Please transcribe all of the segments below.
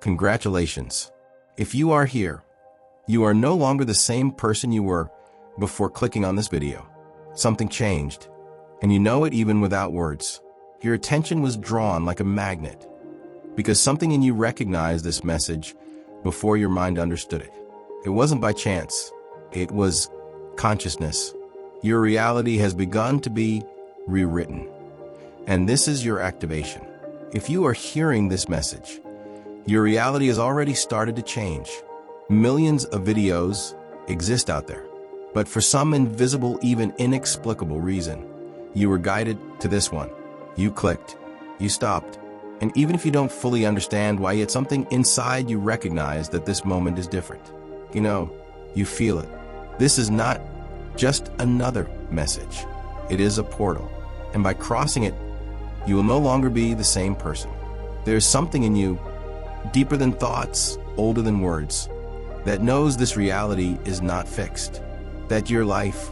Congratulations. If you are here, you are no longer the same person you were before clicking on this video. Something changed, and you know it even without words. Your attention was drawn like a magnet, because something in you recognized this message before your mind understood it. It wasn't by chance. It was consciousness. Your reality has begun to be rewritten, and this is your activation. If you are hearing this message, your reality has already started to change. Millions of videos exist out there, but for some invisible, even inexplicable reason, you were guided to this one. You clicked, you stopped, and even if you don't fully understand why, yet something inside you recognized that this moment is different. You know, you feel it. This is not just another message. It is a portal, and by crossing it, you will no longer be the same person. There is something in you, deeper than thoughts, older than words, that knows this reality is not fixed, that your life,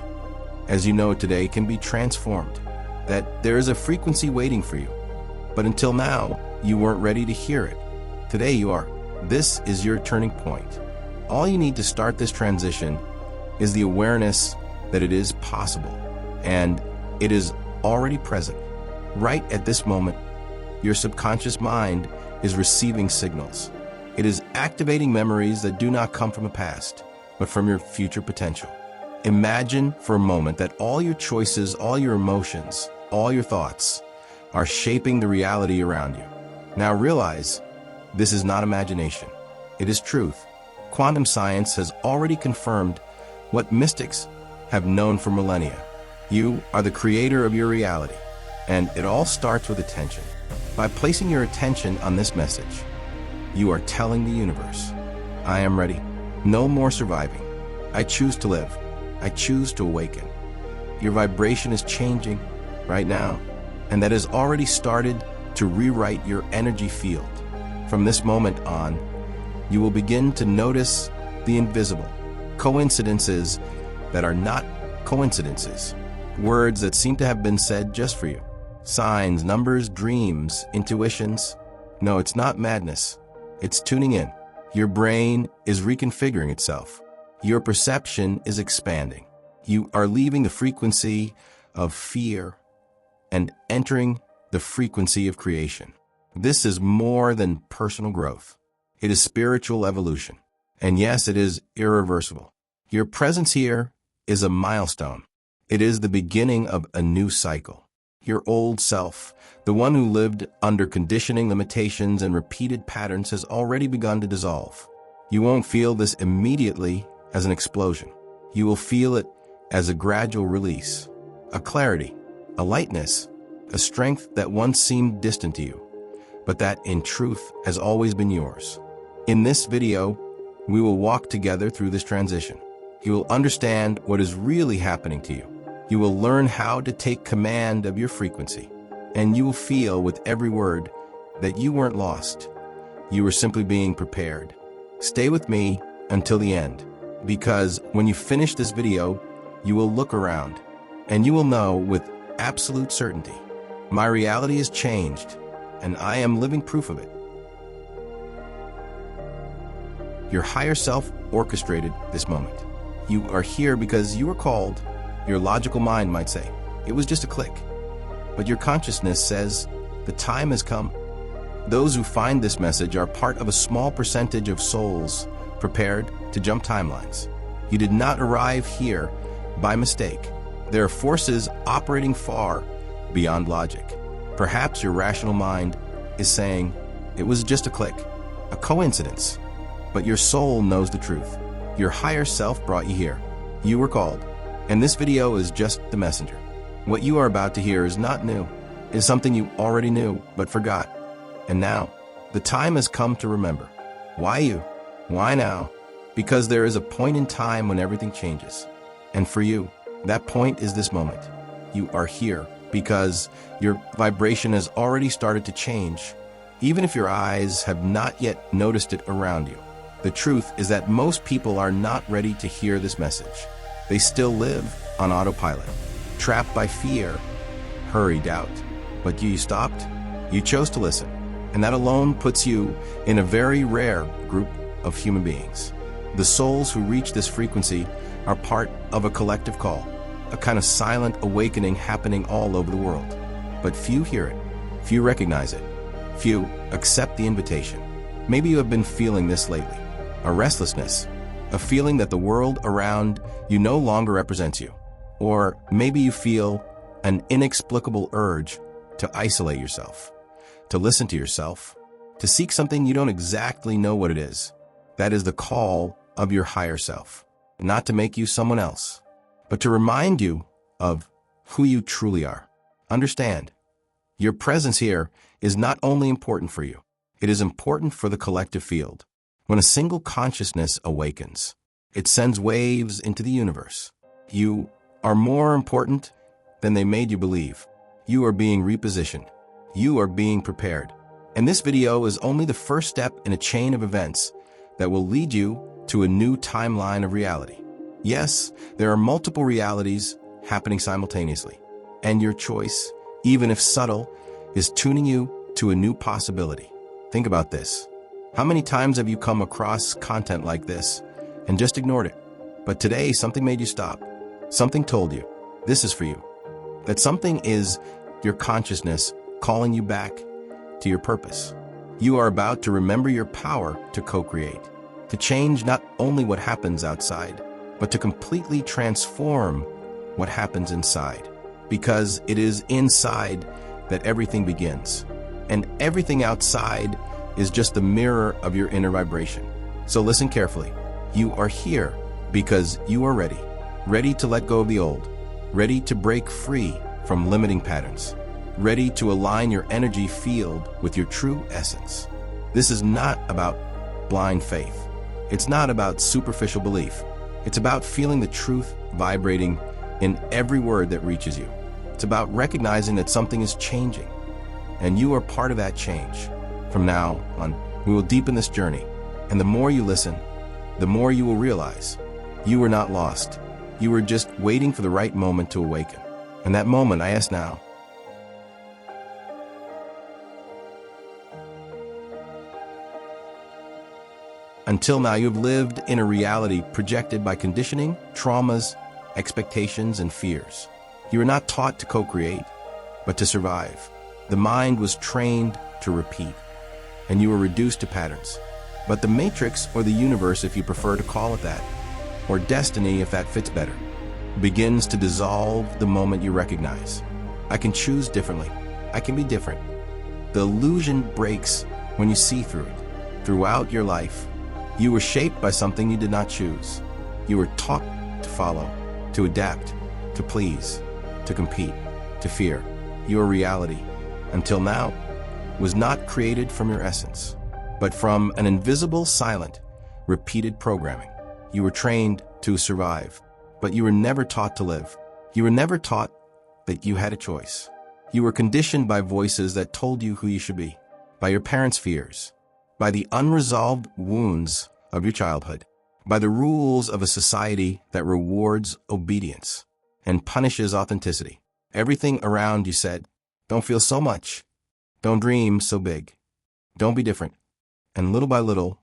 as you know it today, can be transformed, that there is a frequency waiting for you. But until now, you weren't ready to hear it. Today you are. This is your turning point. All you need to start this transition is the awareness that it is possible, and it is already present. Right at this moment, your subconscious mind is receiving signals. It is activating memories that do not come from the past, but from your future potential. Imagine for a moment that all your choices, all your emotions, all your thoughts are shaping the reality around you. Now realize, this is not imagination. It is truth. Quantum science has already confirmed what mystics have known for millennia. You are the creator of your reality, and it all starts with attention. By placing your attention on this message, you are telling the universe, I am ready. No more surviving. I choose to live. I choose to awaken. Your vibration is changing right now, and that has already started to rewrite your energy field. From this moment on, you will begin to notice the invisible, coincidences that are not coincidences, words that seem to have been said just for you, signs, numbers, dreams, intuitions. No, it's not madness. It's tuning in. Your brain is reconfiguring itself. Your perception is expanding. You are leaving the frequency of fear and entering the frequency of creation. This is more than personal growth. It is spiritual evolution. And yes, it is irreversible. Your presence here is a milestone. It is the beginning of a new cycle. Your old self, the one who lived under conditioning, limitations, and repeated patterns, has already begun to dissolve. You won't feel this immediately as an explosion. You will feel it as a gradual release, a clarity, a lightness, a strength that once seemed distant to you, but that in truth has always been yours. In this video, we will walk together through this transition. You will understand what is really happening to you. You will learn how to take command of your frequency, and you will feel with every word that you weren't lost. You were simply being prepared. Stay with me until the end, because when you finish this video, you will look around, and you will know with absolute certainty, my reality has changed, and I am living proof of it. Your higher self orchestrated this moment. You are here because you were called. Your logical mind might say, it was just a click. But your consciousness says, the time has come. Those who find this message are part of a small percentage of souls prepared to jump timelines. You did not arrive here by mistake. There are forces operating far beyond logic. Perhaps your rational mind is saying, it was just a click, a coincidence. But your soul knows the truth. Your higher self brought you here. You were called. And this video is just the messenger. What you are about to hear is not new. It is something you already knew, but forgot. And now, the time has come to remember. Why you? Why now? Because there is a point in time when everything changes. And for you, that point is this moment. You are here because your vibration has already started to change, even if your eyes have not yet noticed it around you. The truth is that most people are not ready to hear this message. They still live on autopilot, trapped by fear, hurry, doubt. But you stopped. You chose to listen. And that alone puts you in a very rare group of human beings. The souls who reach this frequency are part of a collective call, a kind of silent awakening happening all over the world. But few hear it, few recognize it, few accept the invitation. Maybe you have been feeling this lately, a restlessness, a feeling that the world around you no longer represents you. Or maybe you feel an inexplicable urge to isolate yourself, to listen to yourself, to seek something you don't exactly know what it is. That is the call of your higher self, not to make you someone else, but to remind you of who you truly are. Understand, your presence here is not only important for you, it is important for the collective field. When a single consciousness awakens, it sends waves into the universe. You are more important than they made you believe. You are being repositioned. You are being prepared. And this video is only the first step in a chain of events that will lead you to a new timeline of reality. Yes, there are multiple realities happening simultaneously, and your choice, even if subtle, is tuning you to a new possibility. Think about this. How many times have you come across content like this and just ignored it? But today, something made you stop. Something told you, this is for you. That something is your consciousness calling you back to your purpose. You are about to remember your power to co-create, to change not only what happens outside, but to completely transform what happens inside. Because it is inside that everything begins. And everything outside is just the mirror of your inner vibration. So listen carefully. You are here because you are ready. Ready to let go of the old. Ready to break free from limiting patterns. Ready to align your energy field with your true essence. This is not about blind faith. It's not about superficial belief. It's about feeling the truth vibrating in every word that reaches you. It's about recognizing that something is changing, and you are part of that change. From now on, we will deepen this journey, and the more you listen, the more you will realize you were not lost. You were just waiting for the right moment to awaken. And that moment, I ask now. Until now, you have lived in a reality projected by conditioning, traumas, expectations, and fears. You were not taught to co-create, but to survive. The mind was trained to repeat, and you were reduced to patterns. But the matrix, or the universe if you prefer to call it that, or destiny if that fits better, begins to dissolve the moment you recognize. I can choose differently. I can be different. The illusion breaks when you see through it. Throughout your life, you were shaped by something you did not choose. You were taught to follow, to adapt, to please, to compete, to fear. Your reality, until now, was not created from your essence, but from an invisible, silent, repeated programming. You were trained to survive, but you were never taught to live. You were never taught that you had a choice. You were conditioned by voices that told you who you should be, by your parents' fears, by the unresolved wounds of your childhood, by the rules of a society that rewards obedience and punishes authenticity. Everything around you said, don't feel so much, don't dream so big, don't be different. And little by little,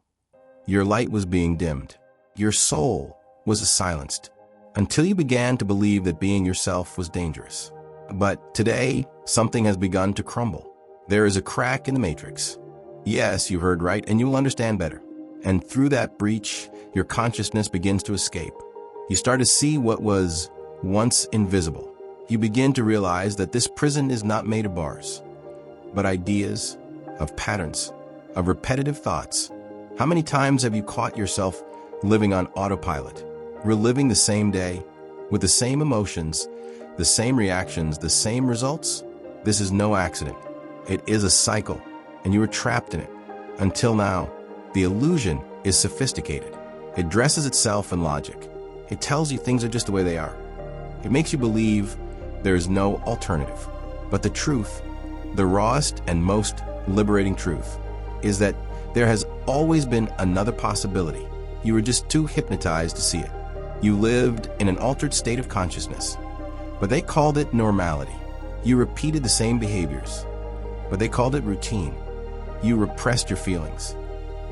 your light was being dimmed. Your soul was silenced until you began to believe that being yourself was dangerous. But today, something has begun to crumble. There is a crack in the matrix. Yes, you heard right, and you will understand better. And through that breach, your consciousness begins to escape. You start to see what was once invisible. You begin to realize that this prison is not made of bars, but ideas, of patterns, of repetitive thoughts. How many times have you caught yourself living on autopilot, reliving the same day, with the same emotions, the same reactions, the same results? This is no accident. It is a cycle, and you are trapped in it. Until now, the illusion is sophisticated. It dresses itself in logic. It tells you things are just the way they are. It makes you believe there is no alternative. But the truth, the rawest and most liberating truth, is that there has always been another possibility. You were just too hypnotized to see it. You lived in an altered state of consciousness, but they called it normality. You repeated the same behaviors, but they called it routine. You repressed your feelings,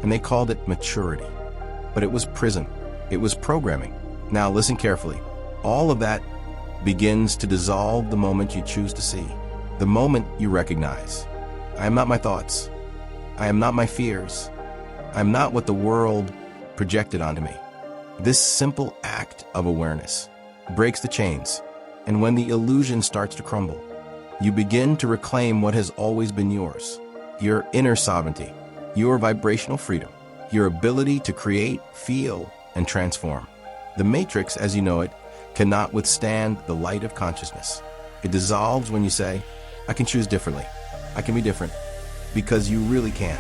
and they called it maturity. But it was prison. It was programming. Now listen carefully. All of that begins to dissolve the moment you choose to see. The moment you recognize, I am not my thoughts. I am not my fears. I am not what the world projected onto me. This simple act of awareness breaks the chains, and when the illusion starts to crumble, you begin to reclaim what has always been yours. Your inner sovereignty, your vibrational freedom, your ability to create, feel, and transform. The matrix, as you know it, cannot withstand the light of consciousness. It dissolves when you say, I can choose differently. I can be different, because you really can.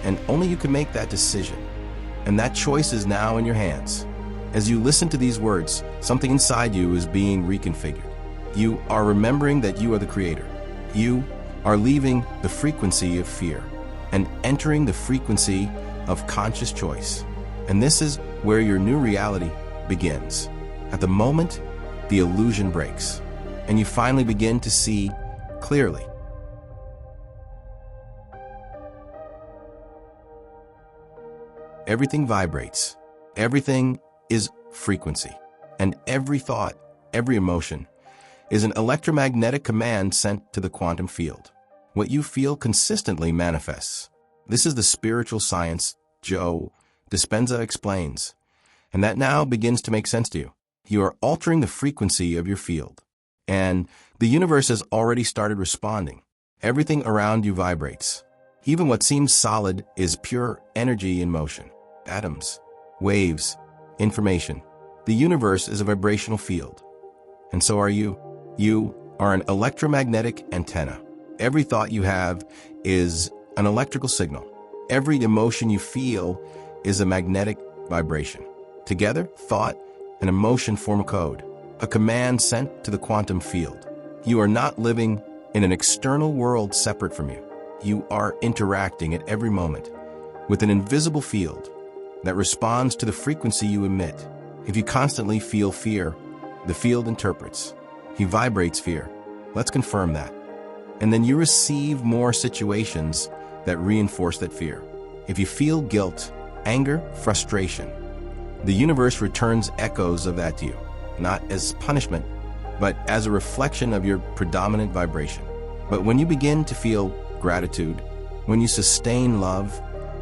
And only you can make that decision. And that choice is now in your hands. As you listen to these words, something inside you is being reconfigured. You are remembering that you are the creator. You are leaving the frequency of fear and entering the frequency of conscious choice. And this is where your new reality begins. At the moment, the illusion breaks, and you finally begin to see clearly. Everything vibrates. Everything is frequency. And every thought, every emotion, is an electromagnetic command sent to the quantum field. What you feel consistently manifests. This is the spiritual science Joe Dispenza explains, and that now begins to make sense to you. You are altering the frequency of your field, and the universe has already started responding. Everything around you vibrates. Even what seems solid is pure energy in motion. Atoms, waves, information. The universe is a vibrational field, and so are you. You are an electromagnetic antenna. Every thought you have is an electrical signal. Every emotion you feel is a magnetic vibration. Together, thought and emotion form a code, a command sent to the quantum field. You are not living in an external world separate from you. You are interacting at every moment with an invisible field that responds to the frequency you emit. If you constantly feel fear, the field interprets. He vibrates fear. Let's confirm that. And then you receive more situations that reinforce that fear. If you feel guilt, anger, frustration, the universe returns echoes of that to you, not as punishment, but as a reflection of your predominant vibration. But when you begin to feel gratitude, when you sustain love,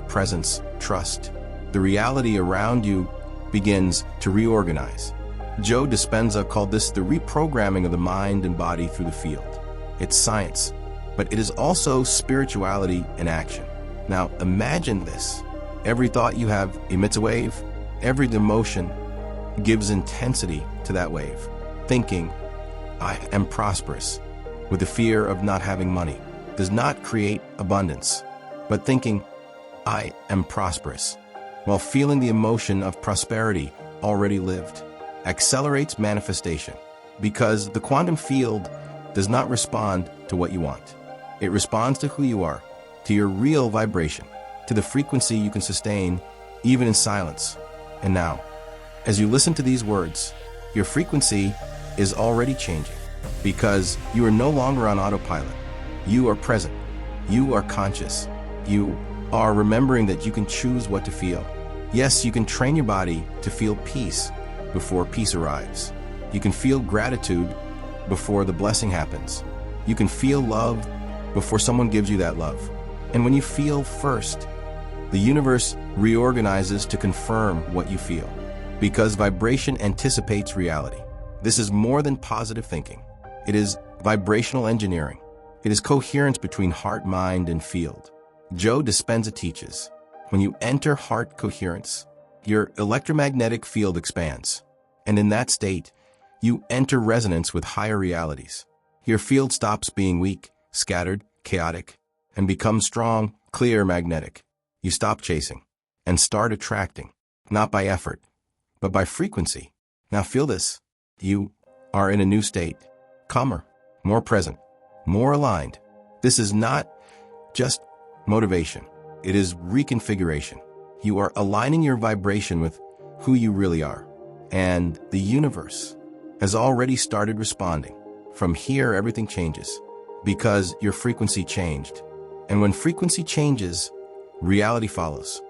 presence, trust, the reality around you begins to reorganize. Joe Dispenza called this the reprogramming of the mind and body through the field. It's science, but it is also spirituality in action. Now imagine this. Every thought you have emits a wave. Every emotion gives intensity to that wave. Thinking, I am prosperous, with the fear of not having money, does not create abundance. But thinking, I am prosperous, while feeling the emotion of prosperity already lived, accelerates manifestation, because the quantum field does not respond to what you want. It responds to who you are, to your real vibration, to the frequency you can sustain even in silence. And now, as you listen to these words, your frequency is already changing, because you are no longer on autopilot. You are present. You are conscious. You are remembering that you can choose what to feel. Yes, you can train your body to feel peace before peace arrives. You can feel gratitude before the blessing happens. You can feel love before someone gives you that love. And when you feel first, the universe reorganizes to confirm what you feel, because vibration anticipates reality. This is more than positive thinking. It is vibrational engineering. It is coherence between heart, mind, and field. Joe Dispenza teaches, when you enter heart coherence, your electromagnetic field expands. And in that state, you enter resonance with higher realities. Your field stops being weak, scattered, chaotic, and becomes strong, clear, magnetic. You stop chasing and start attracting, not by effort, but by frequency. Now feel this. You are in a new state, calmer, more present, more aligned. This is not just motivation. It is reconfiguration. You are aligning your vibration with who you really are. And the universe has already started responding. From here, everything changes because your frequency changed. And when frequency changes, reality follows.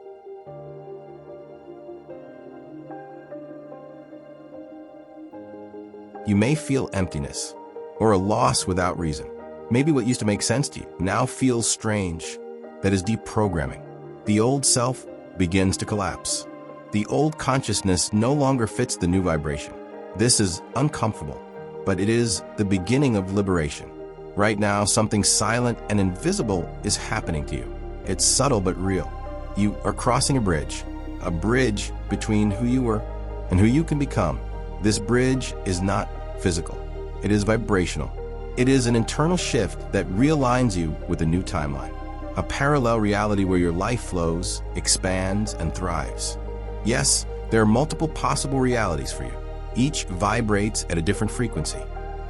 You may feel emptiness or a loss without reason. Maybe what used to make sense to you now feels strange. That is deprogramming. The old self begins to collapse. The old consciousness no longer fits the new vibration. This is uncomfortable, but it is the beginning of liberation. Right now, something silent and invisible is happening to you. It's subtle but real. You are crossing a bridge between who you were and who you can become. This bridge is not physical. It is vibrational. It is an internal shift that realigns you with a new timeline, a parallel reality where your life flows, expands, and thrives. Yes, there are multiple possible realities for you. Each vibrates at a different frequency,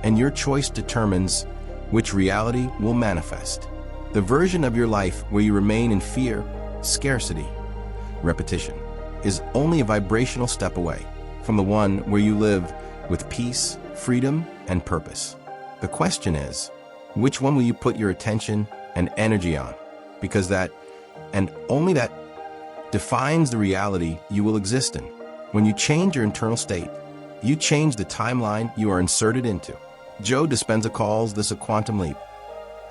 and your choice determines which reality will manifest. The version of your life where you remain in fear, scarcity, repetition, is only a vibrational step away from the one where you live with peace, freedom, and purpose. The question is, which one will you put your attention and energy on? Because that, and only that, defines the reality you will exist in. When you change your internal state, you change the timeline you are inserted into. Joe Dispenza calls this a quantum leap,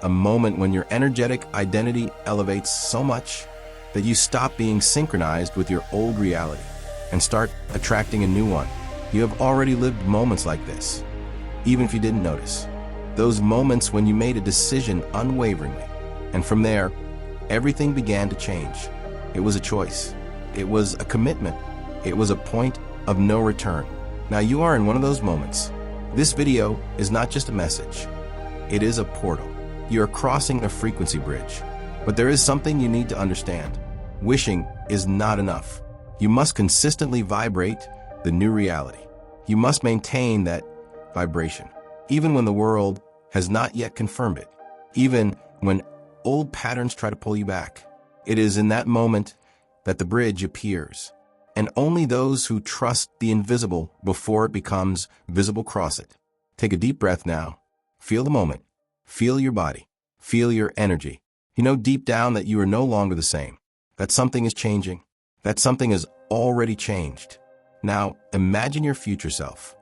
a moment when your energetic identity elevates so much that you stop being synchronized with your old reality and start attracting a new one. You have already lived moments like this, even if you didn't notice. Those moments when you made a decision unwaveringly, and from there, everything began to change. It was a choice. It was a commitment. It was a point of no return. Now you are in one of those moments. This video is not just a message. It is a portal. You are crossing a frequency bridge. But there is something you need to understand. Wishing is not enough. You must consistently vibrate the new reality. You must maintain that vibration, even when the world has not yet confirmed it, even when old patterns try to pull you back. It is in that moment that the bridge appears, and only those who trust the invisible before it becomes visible cross it. Take a deep breath now. Feel the moment. Feel your body. Feel your energy. You know deep down that you are no longer the same, that something is changing, that something has already changed. Now imagine your future self,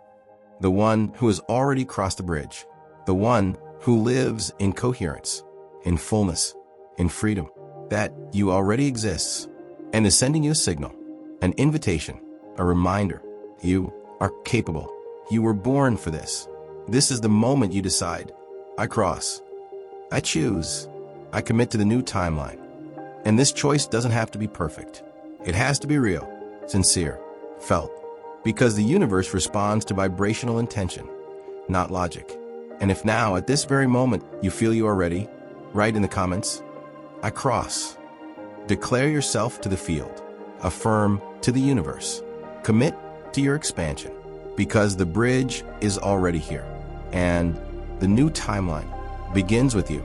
the one who has already crossed the bridge, the one who lives in coherence, in fullness, in freedom, that you already exists and is sending you a signal, an invitation, a reminder. You are capable. You were born for this. This is the moment you decide, I cross, I choose, I commit to the new timeline. And this choice doesn't have to be perfect. It has to be real, sincere, felt, because the universe responds to vibrational intention, not logic. And if now, at this very moment, you feel you are ready, write in the comments, I cross. Declare yourself to the field. Affirm to the universe. Commit to your expansion, because the bridge is already here, and the new timeline begins with you.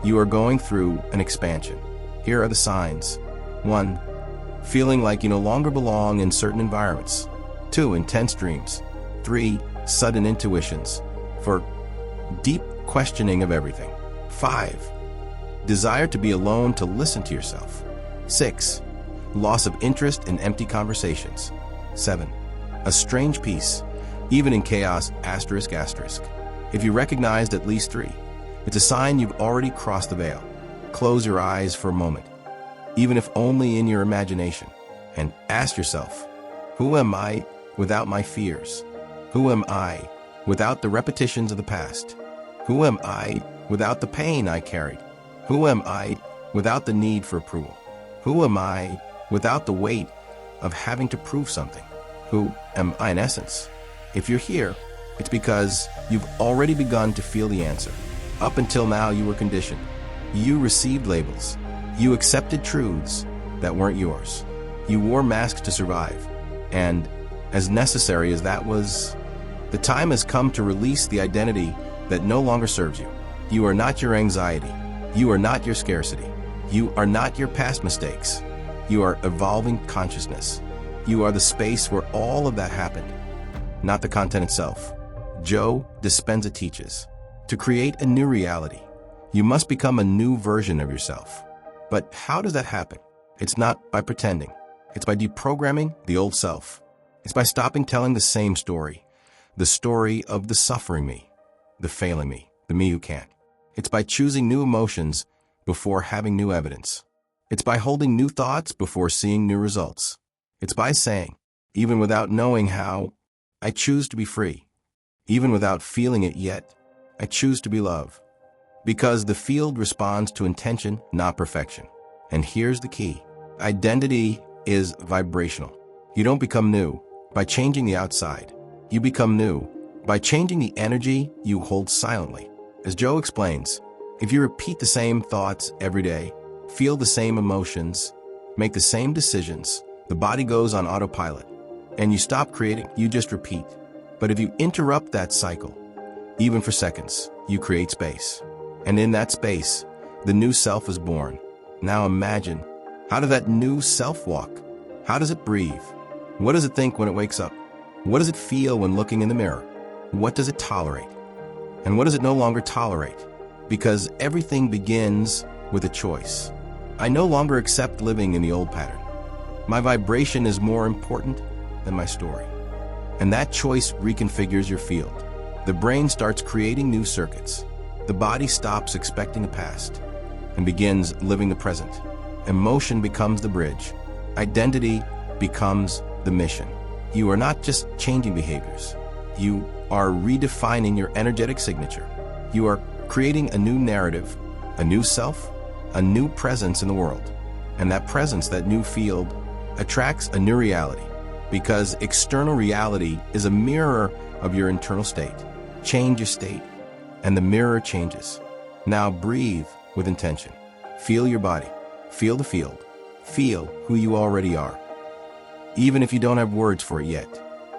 You are going through an expansion. Here are the signs. 1. Feeling like you no longer belong in certain environments. 2. Intense dreams. 3. Sudden intuitions. 4. Deep questioning of everything. 5. Desire to be alone to listen to yourself. 6. Loss of interest in empty conversations. 7. A strange peace, even in chaos, asterisk, asterisk. If you recognized at least 3, it's a sign you've already crossed the veil. Close your eyes for a moment, even if only in your imagination, and ask yourself, who am I without my fears? Who am I without the repetitions of the past? Who am I without the pain I carried? Who am I without the need for approval? Who am I without the weight of having to prove something? Who am I in essence? If you're here, it's because you've already begun to feel the answer. Up until now, you were conditioned. You received labels. You accepted truths that weren't yours. You wore masks to survive. And as necessary as that was, the time has come to release the identity that no longer serves you. You are not your anxiety. You are not your scarcity. You are not your past mistakes. You are evolving consciousness. You are the space where all of that happened, not the content itself. Joe Dispenza teaches. To create a new reality, you must become a new version of yourself. But how does that happen? It's not by pretending. It's by deprogramming the old self. It's by stopping telling the same story. The story of the suffering me, the failing me, the me who can't. It's by choosing new emotions before having new evidence. It's by holding new thoughts before seeing new results. It's by saying, even without knowing how, I choose to be free. Even without feeling it yet, I choose to be love. Because the field responds to intention, not perfection. And here's the key. Identity is vibrational. You don't become new by changing the outside. You become new by changing the energy you hold silently. As Joe explains, if you repeat the same thoughts every day, feel the same emotions, make the same decisions, the body goes on autopilot, and you stop creating, you just repeat. But if you interrupt that cycle, even for seconds, you create space. And in that space, the new self is born. Now imagine, how does that new self walk? How does it breathe? What does it think when it wakes up? What does it feel when looking in the mirror? What does it tolerate? And what does it no longer tolerate? Because everything begins with a choice. I no longer accept living in the old pattern. My vibration is more important than my story. And that choice reconfigures your field. The brain starts creating new circuits. The body stops expecting the past and begins living the present. Emotion becomes the bridge. Identity becomes the mission. You are not just changing behaviors. You are redefining your energetic signature. You are creating a new narrative, a new self, a new presence in the world. And that presence, that new field, attracts a new reality. Because external reality is a mirror of your internal state. Change your state, and the mirror changes. Now breathe with intention. Feel your body. Feel the field. Feel who you already are. Even if you don't have words for it yet,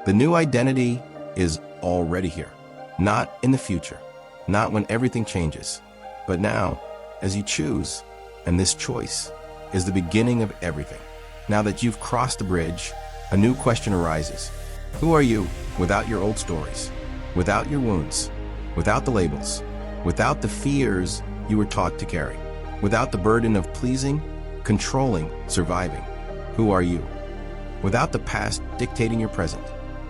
the new identity is already here. Not in the future, not when everything changes, but now, as you choose. And this choice is the beginning of everything. Now that you've crossed the bridge, a new question arises. Who are you without your old stories, without your wounds, without the labels, without the fears you were taught to carry, without the burden of pleasing, controlling, surviving? Who are you? Without the past dictating your present.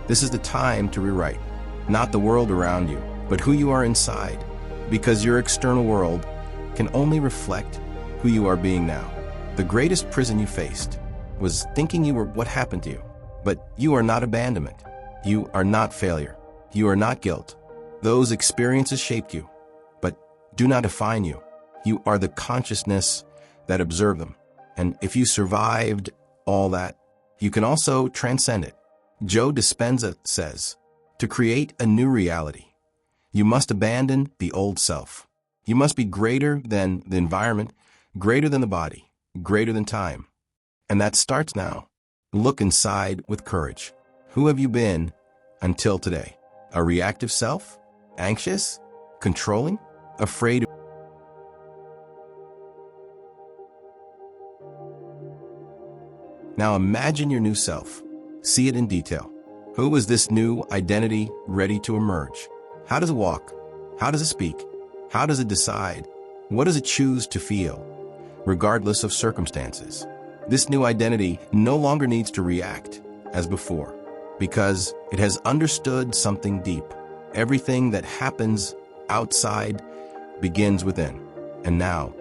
This is the time to rewrite, not the world around you, but who you are inside, because your external world can only reflect who you are being now. The greatest prison you faced was thinking you were what happened to you. But you are not abandonment. You are not failure. You are not guilt. Those experiences shaped you, but do not define you. You are the consciousness that observed them. And if you survived all that, you can also transcend it. Joe Dispenza says, to create a new reality, you must abandon the old self. You must be greater than the environment, greater than the body, greater than time. And that starts now. Look inside with courage. Who have you been until today? A reactive self? Anxious? Controlling? Afraid? Now imagine your new self. See it in detail. Who is this new identity ready to emerge? How does it walk? How does it speak? How does it decide? What does it choose to feel, regardless of circumstances? This new identity no longer needs to react as before, because it has understood something deep. Everything that happens outside begins within. And now,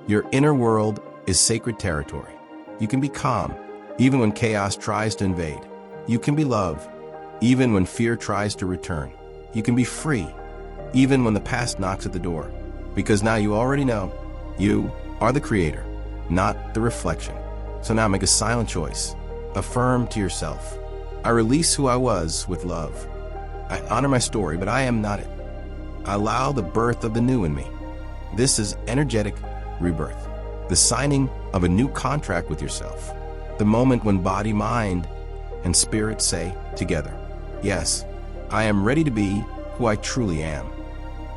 your inner world is sacred territory. You can be calm, even when chaos tries to invade. You can be love, even when fear tries to return. You can be free, even when the past knocks at the door. Because now you already know, you are the creator, not the reflection. So now make a silent choice. Affirm to yourself, I release who I was with love. I honor my story, but I am not it. I allow the birth of the new in me. This is energetic rebirth, the signing of a new contract with yourself. The moment when body, mind, and spirit say together, yes, I am ready to be who I truly am.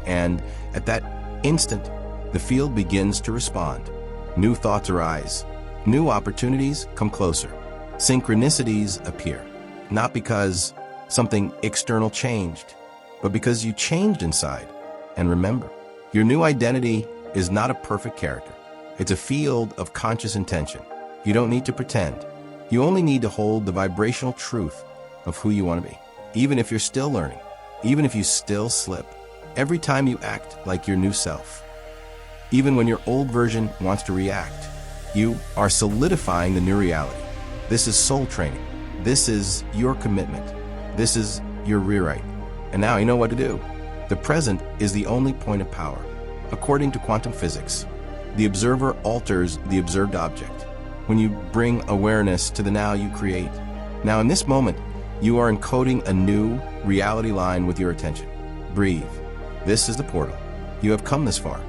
And at that instant, the field begins to respond. New thoughts arise. New opportunities come closer. Synchronicities appear, not because something external changed, but because you changed inside. And remember, your new identity is not a perfect character. It's a field of conscious intention. You don't need to pretend. You only need to hold the vibrational truth of who you want to be. Even if you're still learning, even if you still slip, every time you act like your new self, even when your old version wants to react, you are solidifying the new reality. This is soul training. This is your commitment. This is your rewrite. And now you know what to do. The present is the only point of power. According to quantum physics, the observer alters the observed object. When you bring awareness to the now you create. Now in this moment, you are encoding a new reality line with your attention. Breathe. This is the portal. You have come this far,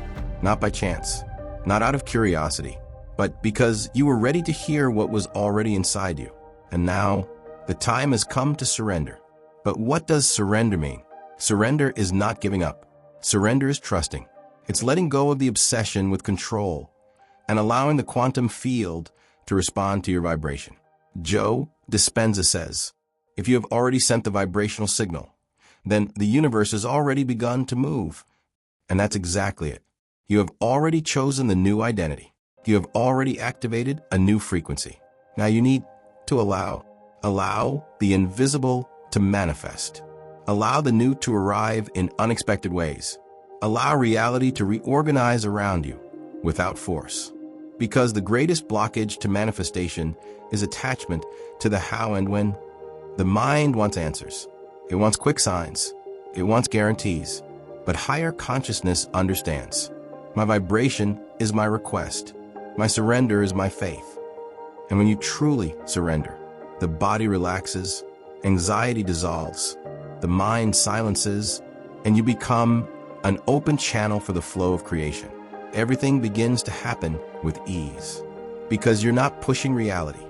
not by chance, not out of curiosity, but because you were ready to hear what was already inside you. And now, the time has come to surrender. But what does surrender mean? Surrender is not giving up. Surrender is trusting. It's letting go of the obsession with control and allowing the quantum field to respond to your vibration. Joe Dispenza says, if you have already sent the vibrational signal, then the universe has already begun to move. And that's exactly it. You have already chosen the new identity. You have already activated a new frequency. Now you need to allow the invisible to manifest. Allow the new to arrive in unexpected ways. Allow reality to reorganize around you without force. Because the greatest blockage to manifestation is attachment to the how and when. The mind wants answers. It wants quick signs. It wants guarantees. But higher consciousness understands. My vibration is my request. My surrender is my faith. And when you truly surrender, the body relaxes, anxiety dissolves, the mind silences, and you become an open channel for the flow of creation. Everything begins to happen with ease. Because you're not pushing reality,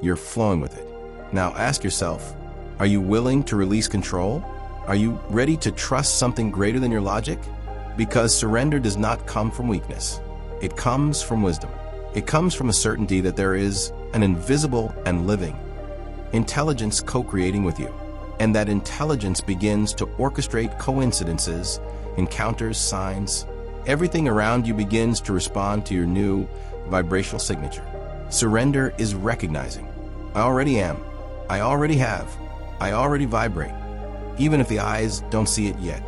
you're flowing with it. Now ask yourself, are you willing to release control? Are you ready to trust something greater than your logic? Because surrender does not come from weakness. It comes from wisdom. It comes from a certainty that there is an invisible and living intelligence co-creating with you. And that intelligence begins to orchestrate coincidences, encounters, signs. Everything around you begins to respond to your new vibrational signature. Surrender is recognizing. I already am. I already have. I already vibrate. Even if the eyes don't see it yet.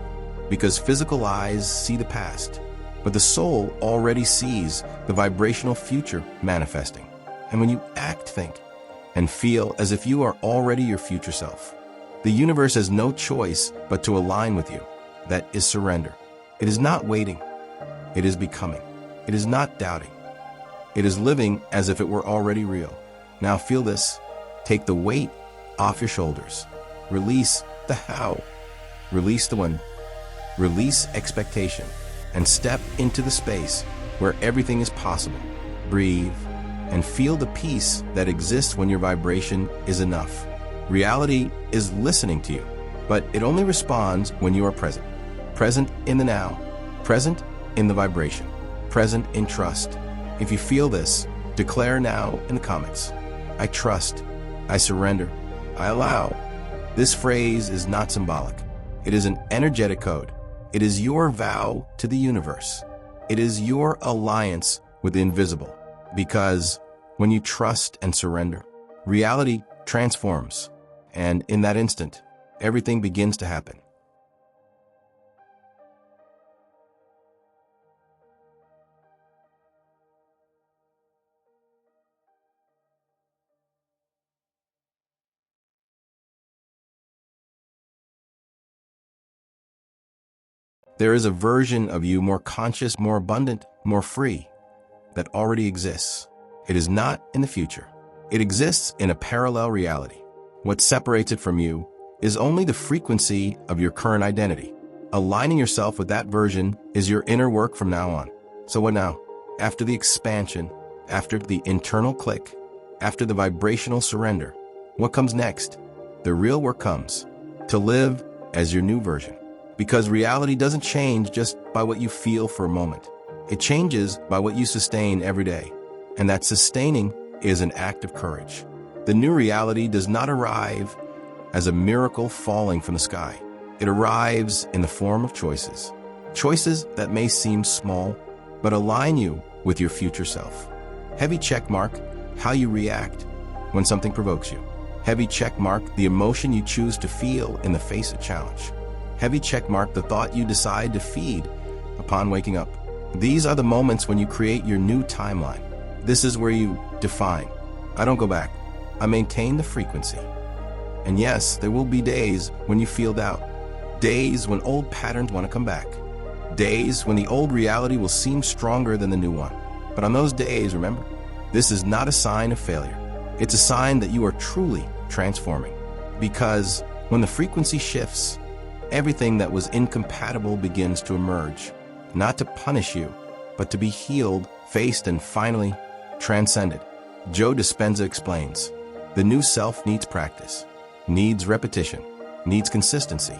Because physical eyes see the past. But the soul already sees the vibrational future manifesting. And when you act, think, and feel as if you are already your future self, the universe has no choice but to align with you. That is surrender. It is not waiting. It is becoming. It is not doubting. It is living as if it were already real. Now feel this. Take the weight off your shoulders. Release the how. Release the when. Release expectation. And step into the space where everything is possible. Breathe and feel the peace that exists when your vibration is enough. Reality is listening to you, but it only responds when you are present. Present in the now, present in the vibration, present in trust. If you feel this, declare now in the comments, I trust, I surrender, I allow. This phrase is not symbolic. It is an energetic code. It is your vow to the universe. It is your alliance with the invisible. Because when you trust and surrender, reality transforms. And in that instant, everything begins to happen. There is a version of you more conscious, more abundant, more free that already exists. It is not in the future. It exists in a parallel reality. What separates it from you is only the frequency of your current identity. Aligning yourself with that version is your inner work from now on. So what now? After the expansion, after the internal click, after the vibrational surrender, what comes next? The real work comes. To live as your new version. Because reality doesn't change just by what you feel for a moment. It changes by what you sustain every day. And that sustaining is an act of courage. The new reality does not arrive as a miracle falling from the sky. It arrives in the form of choices. Choices that may seem small, but align you with your future self. Heavy check mark, how you react when something provokes you. Heavy check mark, the emotion you choose to feel in the face of challenge. Heavy check mark, the thought you decide to feed upon waking up. These are the moments when you create your new timeline. This is where you define. I don't go back. I maintain the frequency. And yes, there will be days when you feel doubt. Days when old patterns want to come back. Days when the old reality will seem stronger than the new one. But on those days, remember, this is not a sign of failure. It's a sign that you are truly transforming. Because when the frequency shifts, everything that was incompatible begins to emerge, not to punish you, but to be healed, faced, and finally transcended. Joe Dispenza explains, the new self needs practice, needs repetition, needs consistency.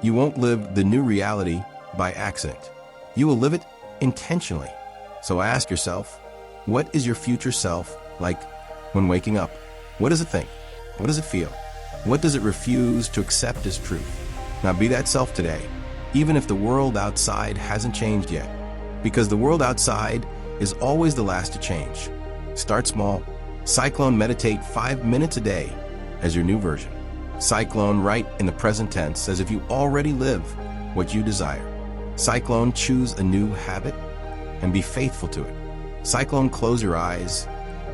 You won't live the new reality by accident. You will live it intentionally. So ask yourself, what is your future self like when waking up? What does it think? What does it feel? What does it refuse to accept as truth? Now be that self today, even if the world outside hasn't changed yet, because the world outside is always the last to change. Start small. Cyclone, meditate 5 minutes a day as your new version. Cyclone, write in the present tense as if you already live what you desire. Cyclone, choose a new habit and be faithful to it. Cyclone, close your eyes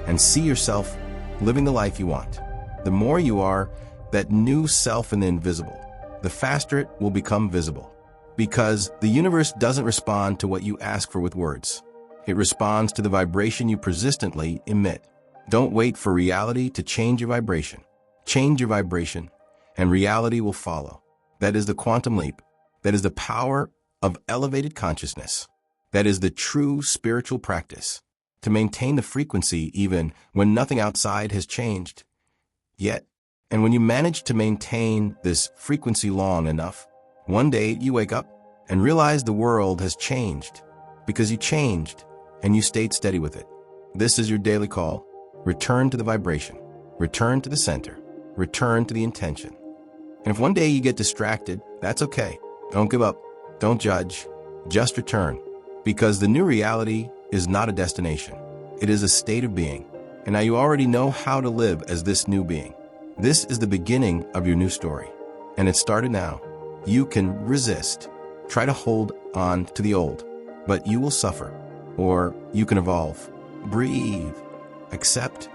and see yourself living the life you want. The more you are that new self in the invisible, the faster it will become visible. Because the universe doesn't respond to what you ask for with words. It responds to the vibration you persistently emit. Don't wait for reality to change your vibration. Change your vibration, and reality will follow. That is the quantum leap. That is the power of elevated consciousness. That is the true spiritual practice. To maintain the frequency even when nothing outside has changed yet. And when you manage to maintain this frequency long enough, one day you wake up and realize the world has changed because you changed and you stayed steady with it. This is your daily call. Return to the vibration. Return to the center. Return to the intention. And if one day you get distracted, that's okay. Don't give up. Don't judge. Just return. Because the new reality is not a destination. It is a state of being. And now you already know how to live as this new being. This is the beginning of your new story. And it started now. You can resist. Try to hold on to the old. But you will suffer. Or you can evolve. Breathe. Accept.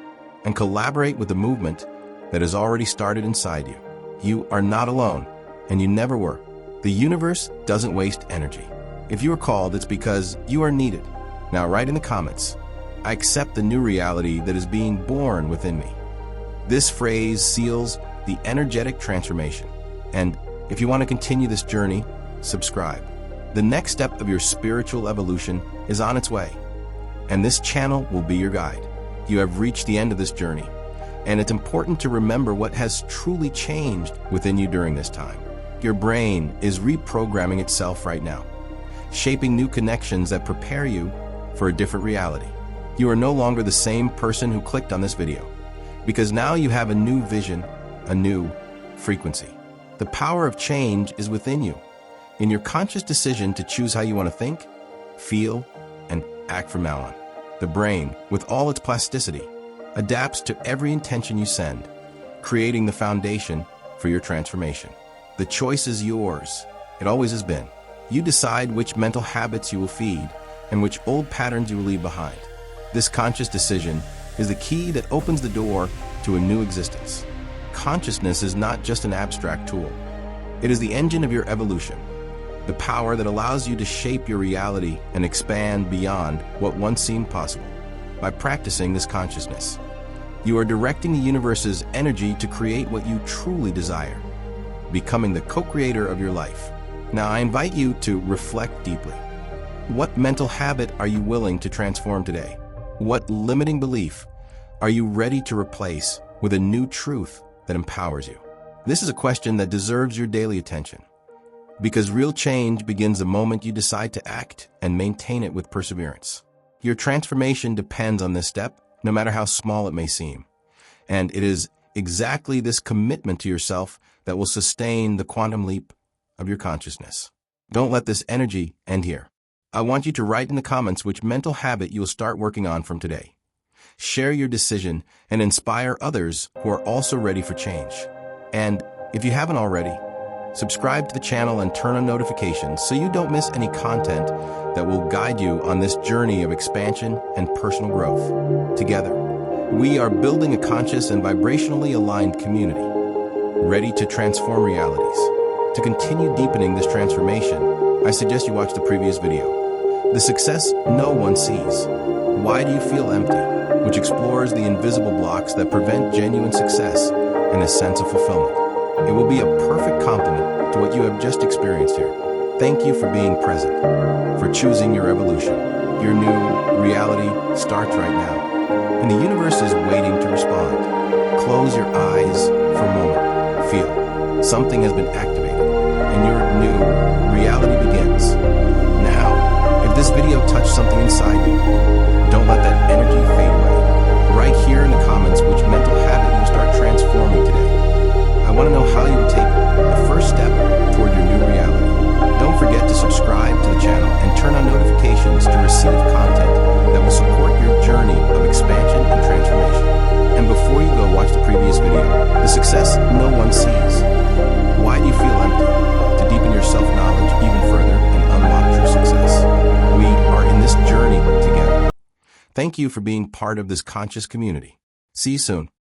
And collaborate with the movement that has already started inside you. You are not alone. And you never were. The universe doesn't waste energy. If you are called, it's because you are needed. Now write in the comments, I accept the new reality that is being born within me. This phrase seals the energetic transformation. And if you want to continue this journey, subscribe. The next step of your spiritual evolution is on its way. And this channel will be your guide. You have reached the end of this journey. And it's important to remember what has truly changed within you during this time. Your brain is reprogramming itself right now, shaping new connections that prepare you for a different reality. You are no longer the same person who clicked on this video, because now you have a new vision, a new frequency. The power of change is within you, in your conscious decision to choose how you want to think, feel, and act from now on. The brain, with all its plasticity, adapts to every intention you send, creating the foundation for your transformation. The choice is yours. It always has been. You decide which mental habits you will feed and which old patterns you will leave behind. This conscious decision is the key that opens the door to a new existence. Consciousness is not just an abstract tool. It is the engine of your evolution, the power that allows you to shape your reality and expand beyond what once seemed possible. By practicing this consciousness, you are directing the universe's energy to create what you truly desire, becoming the co-creator of your life. Now, I invite you to reflect deeply. What mental habit are you willing to transform today? What limiting belief are you ready to replace with a new truth that empowers you? This is a question that deserves your daily attention, because real change begins the moment you decide to act and maintain it with perseverance. Your transformation depends on this step, no matter how small it may seem. And it is exactly this commitment to yourself that will sustain the quantum leap of your consciousness. Don't let this energy end here. I want you to write in the comments which mental habit you will start working on from today. Share your decision and inspire others who are also ready for change. And if you haven't already, subscribe to the channel and turn on notifications so you don't miss any content that will guide you on this journey of expansion and personal growth. Together, we are building a conscious and vibrationally aligned community, ready to transform realities. To continue deepening this transformation, I suggest you watch the previous video, The Success No One Sees. Why Do You Feel Empty? Which explores the invisible blocks that prevent genuine success and a sense of fulfillment. It will be a perfect complement to what you have just experienced here. Thank you for being present, for choosing your evolution. Your new reality starts right now, and the universe is waiting to respond. Close your eyes for a moment. Feel something has been activated, and your new reality begins. Now, if this video touched something inside you, don't let that energy fade away. Write here in the comments which mental habit you start transforming today. I want to know how you will take the first step toward your new reality. Don't forget to subscribe to the channel and turn on notifications to receive content that will support your journey of expansion and transformation. And before you go, watch the previous video, The Success No One Sees. Why do you feel empty? To deepen your self-knowledge even further and unlock true success. We are in this journey together. Thank you for being part of this conscious community. See you soon.